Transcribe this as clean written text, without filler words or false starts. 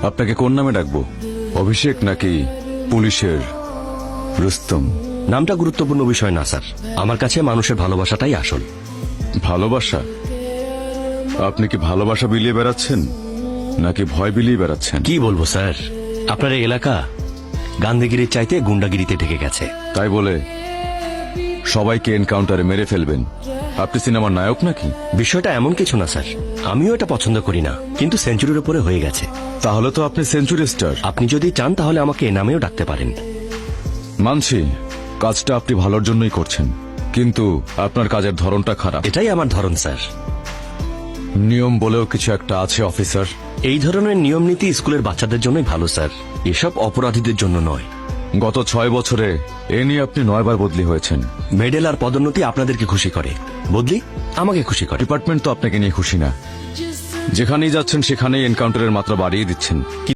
আপনাকে কোন নামে ডাকবো? অভিষেক নাকি পুলিশের রুস্তম? নামটা গুরুত্বপূর্ণ বিষয় না স্যার, আমার কাছে মানুষের ভালোবাসাটাই আসল। ভালোবাসা? আপনি কি ভালোবাসা বিলিয়ে বেড়াচ্ছেন নাকি ভয় বিলিয়ে বেড়াচ্ছেন? কি বলবো স্যার, আপনার এই এলাকা গান্ধীগিরির চাইতে গুন্ডাগিরিতে ঢেকে গেছে। তাই বলে সবাইকে এনকাউন্টারে মেরে ফেলবেন? আপনি সিনেমার নায়ক নাকি? বিষয়টা এমন কিছু না স্যার, আমিও এটা পছন্দ করি না, কিন্তু সেঞ্চুরির উপরে হয়ে গেছে। তাহলে তো আপনি সেঞ্চুরি স্টার। আপনি যদি চান তাহলে আমাকে এ নামেও ডাকতে পারেন। মানছি কাজটা আপনি ভালোর জন্যই করছেন, কিন্তু আপনার কাজের ধরনটা খারাপ। এটাই আমার ধরন স্যার। নিয়ম বলেও কিছু একটা আছে অফিসার। এই ধরনের নিয়ম নীতি স্কুলের বাচ্চাদের জন্যই ভালো স্যার, এসব অপরাধীদের জন্য নয়। গত 6 বছরে এ নিয়ে আপনি 9 বার বদলি হয়েছেন। মেডেল আর পদোন্নতি আপনাদেরকে খুশি করে, বদলি আমাকে খুশি করে। ডিপার্টমেন্ট তো আপনাকে নিয়ে খুশি না। যেখানেই যাচ্ছেন সেখানেই এনকাউন্টারের মাত্রা বাড়িয়ে দিচ্ছেন।